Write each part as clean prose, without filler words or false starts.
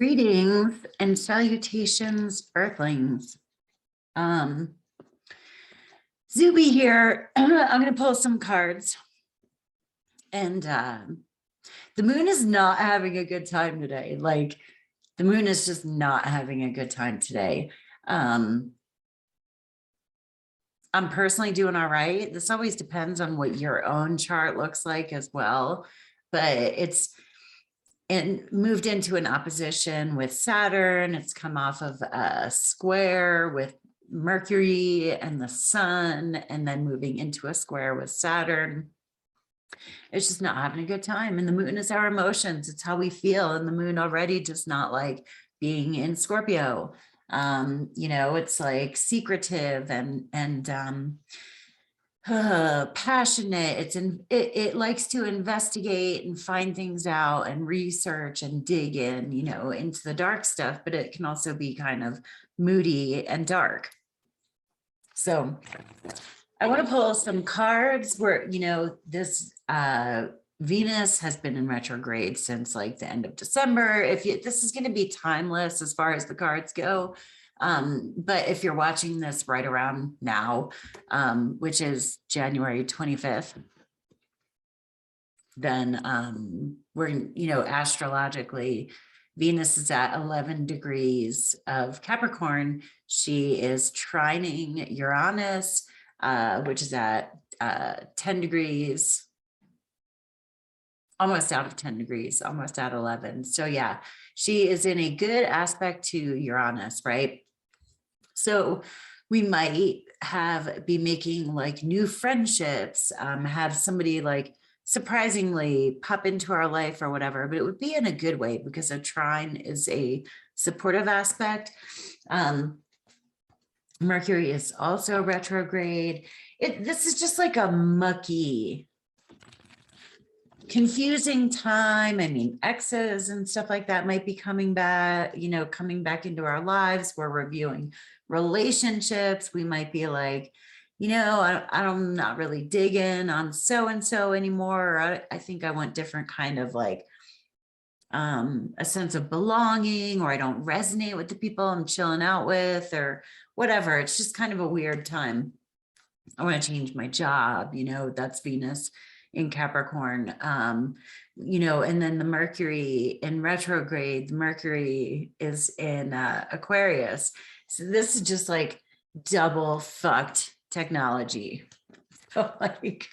Greetings and salutations, Earthlings. Zube here. I'm going to pull some cards. And the moon is not having a good time today. Like, the moon is just not having a good time today. I'm personally doing all right. This always depends on what your own chart looks like as well. But it's moved into an opposition with Saturn. It's come off of a square with Mercury and the sun, and then moving into a square with Saturn. It's just not having a good time. And the moon is our emotions. It's how we feel. And the moon already does not like being in Scorpio. It's like secretive and passionate. It likes to investigate and find things out and research and dig in, into the dark stuff, but it can also be kind of moody and dark. So I want to pull some cards where, this Venus has been in retrograde since like the end of December. This is going to be timeless as far as the cards go. But if you're watching this right around now, which is January 25th, then we're, astrologically, Venus is at 11 degrees of Capricorn. She is trining Uranus, which is at 10 degrees, almost out of 10 degrees, almost at 11. So yeah, she is in a good aspect to Uranus, right? So we might be making like new friendships, have somebody like surprisingly pop into our life or whatever, but it would be in a good way because a trine is a supportive aspect. Mercury is also retrograde. This is just like a mucky, confusing time. I mean, exes and stuff like that might be coming back, coming back into our lives. We're reviewing relationships. We might be like, I'm not really digging on so-and-so anymore. I think I want different kind of like a sense of belonging, or I don't resonate with the people I'm chilling out with or whatever. It's just kind of a weird time. I want to change my job, that's Venus in Capricorn, and then the Mercury in retrograde, Mercury is in Aquarius. So this is just like double fucked technology, like,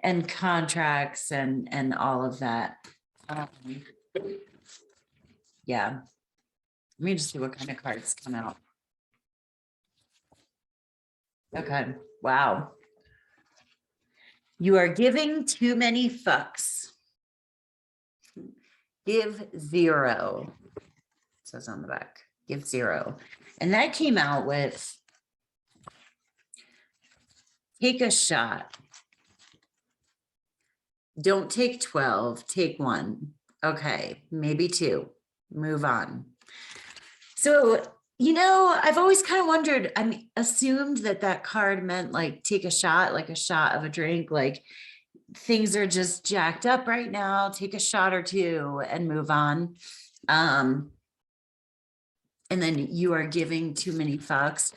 and contracts and all of that. Yeah. Let me just see what kind of cards come out. Okay. Wow. You are giving too many fucks. Give zero. It says on the back. Give zero. And that came out with take a shot. Don't take 12, take 1. Okay, maybe 2. Move on. So, I've always kind of wondered, assumed that card meant like take a shot, like a shot of a drink, like things are just jacked up right now, take a shot or 2 and move on. And then you are giving too many fucks.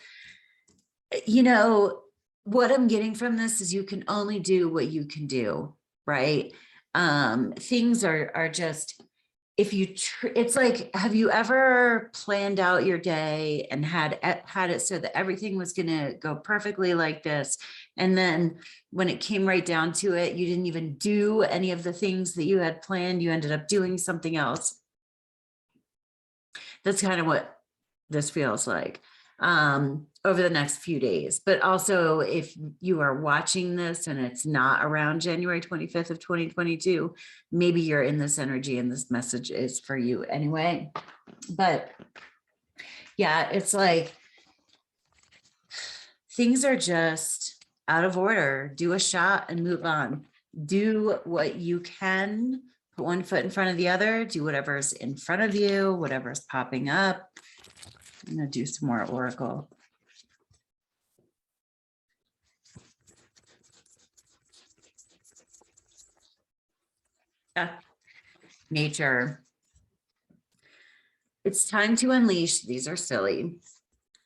What I'm getting from this is you can only do what you can do, right? Things are just, if you, it's like, have you ever planned out your day and had it so that everything was going to go perfectly like this? And then when it came right down to it, you didn't even do any of the things that you had planned. You ended up doing something else. That's kind of what this feels like over the next few days. But also, if you are watching this and it's not around January 25th of 2022, maybe you're in this energy and this message is for you anyway. But yeah, it's like things are just out of order. Do a shot and move on. Do what you can. Put one foot in front of the other. Do whatever's in front of you, whatever's popping up. I'm going to do some more oracle. Nature. It's time to unleash, these are silly.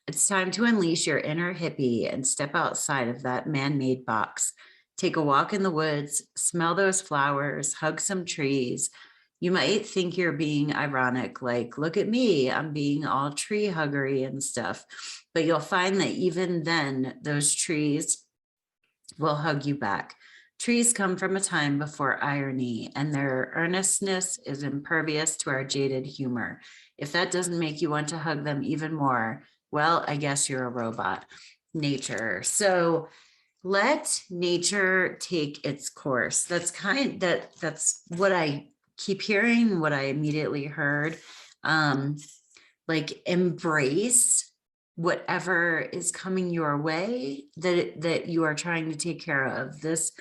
It's time to unleash your inner hippie and step outside of that man-made box. Take a walk in the woods, smell those flowers, hug some trees. You might think you're being ironic, like, look at me, I'm being all tree huggery and stuff. But you'll find that even then, those trees will hug you back. Trees come from a time before irony, and their earnestness is impervious to our jaded humor. If that doesn't make you want to hug them even more, well, I guess you're a robot. Nature. So let nature take its course. That's what I keep hearing, what I immediately heard. Like embrace whatever is coming your way that you are trying to take care of. This,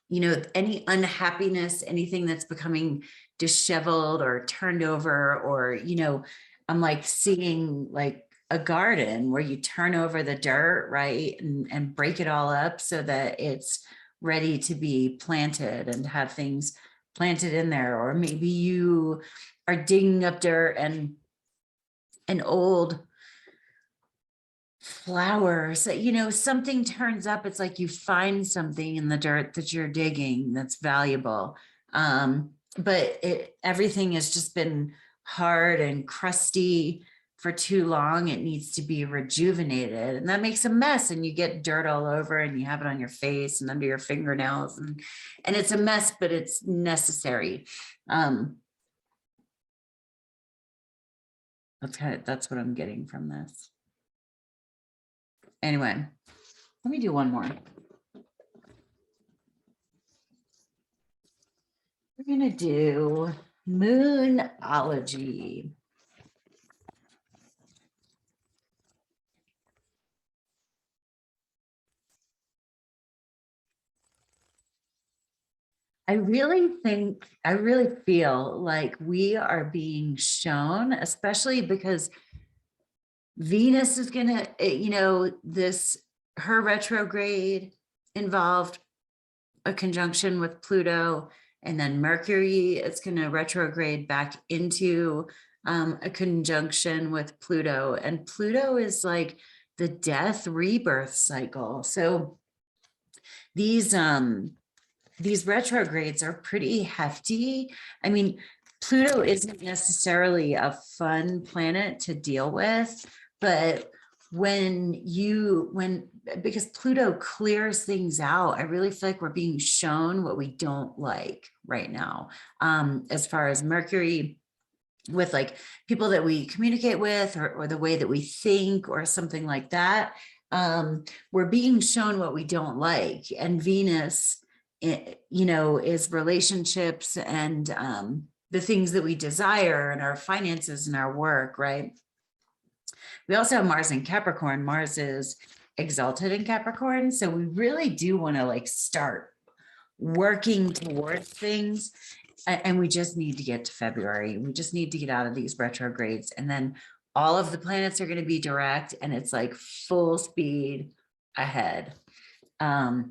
you know, any unhappiness, anything that's becoming disheveled or turned over, or, you know, I'm like seeing like a garden where you turn over the dirt, right, and break it all up so that it's ready to be planted and have things planted in there. Or maybe you are digging up dirt and an old flowers, you know, something turns up. It's like you find something in the dirt that you're digging that's valuable. But everything has just been hard and crusty for too long. It needs to be rejuvenated, and that makes a mess, and you get dirt all over, and you have it on your face and under your fingernails, and it's a mess, but it's necessary. That's what I'm getting from this. Anyway, let me do one more. We're gonna do moonology. I really feel like we are being shown, especially because Venus is gonna, you know, her retrograde involved a conjunction with Pluto, and then Mercury is gonna retrograde back into a conjunction with Pluto, and Pluto is like the death rebirth cycle. So these retrogrades are pretty hefty. I mean, Pluto isn't necessarily a fun planet to deal with, but because Pluto clears things out, I really feel like we're being shown what we don't like right now. As far as Mercury, with like people that we communicate with, or the way that we think, or something like that, we're being shown what we don't like. And Venus, you know, is relationships and the things that we desire, and our finances and our work, right? We also have Mars in Capricorn. Mars is exalted in Capricorn. So we really do want to like start working towards things. And we just need to get to February. We just need to get out of these retrogrades. And then all of the planets are going to be direct, and it's like full speed ahead. But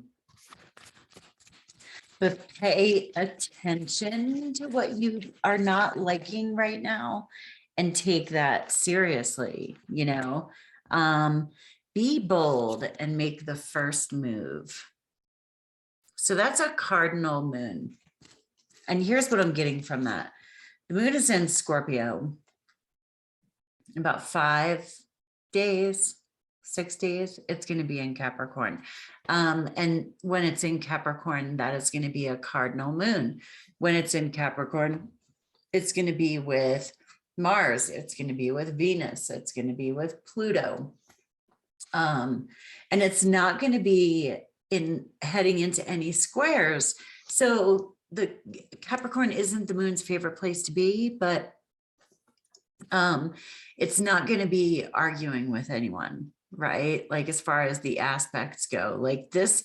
pay attention to what you are not liking right now and take that seriously, you know. Be bold and make the first move. So that's a cardinal moon. And here's what I'm getting from that. The moon is in Scorpio in about 5 days, 6 days, it's going to be in Capricorn. And when it's in Capricorn, that is going to be a cardinal moon. When it's in Capricorn, it's going to be with Mars, it's going to be with Venus, it's going to be with Pluto. And it's not going to be heading into any squares. So the Capricorn isn't the moon's favorite place to be, but it's not going to be arguing with anyone, right? Like as far as the aspects go, like this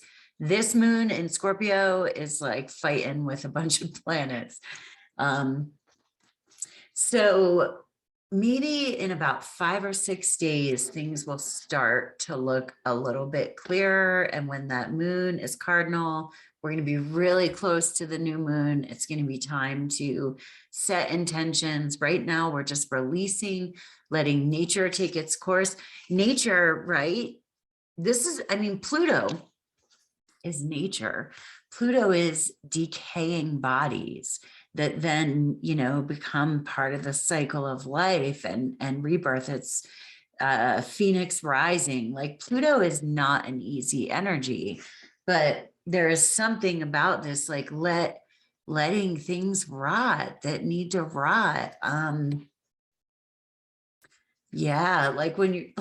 moon in Scorpio is like fighting with a bunch of planets. So maybe in about 5 or 6 days, things will start to look a little bit clearer. And when that moon is cardinal We're going to be really close to the new moon. It's going to be time to set intentions. Right now, we're just releasing, letting nature take its course. Nature, right? This is, I mean, Pluto is nature. Pluto is decaying bodies that then, you know, become part of the cycle of life and rebirth. It's Phoenix rising. Like Pluto is not an easy energy, but there is something about this, like letting things rot that need to rot. Yeah, like when you,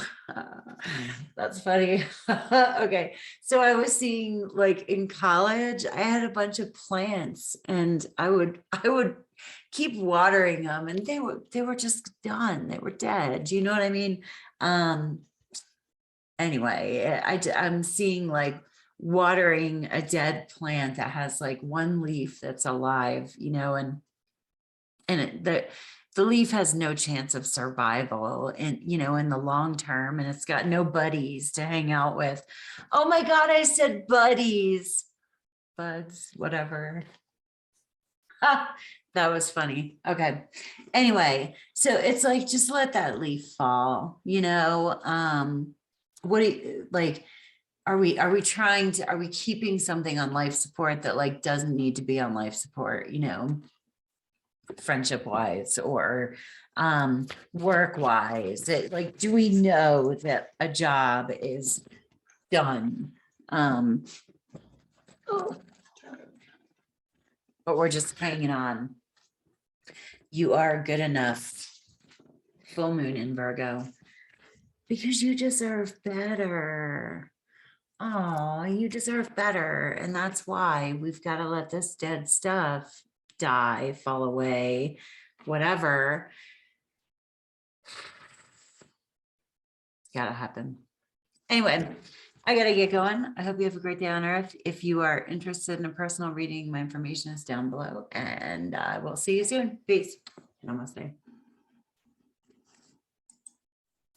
that's funny. Okay. So I was seeing like in college, I had a bunch of plants and I would keep watering them and they were just done. They were dead. Do you know what I mean? Anyway, I'm seeing like watering a dead plant that has like one leaf that's alive, you know, and the leaf has no chance of survival and, you know, in the long term, and it's got no buddies to hang out with. Oh my God, I said buddies, buds, whatever. That was funny. Okay. Anyway, so it's like, just let that leaf fall, you know? What do you like? Are we keeping something on life support that like doesn't need to be on life support, you know, friendship wise or work wise? Like, do we know that a job is done? But we're just hanging on. You are good enough. Full moon in Virgo. Because you deserve better. Oh, you deserve better. And that's why we've got to let this dead stuff die, fall away, whatever. It's got to happen. Anyway, I got to get going. I hope you have a great day on Earth. If you are interested in a personal reading, my information is down below, and we'll see you soon. Peace. Namaste.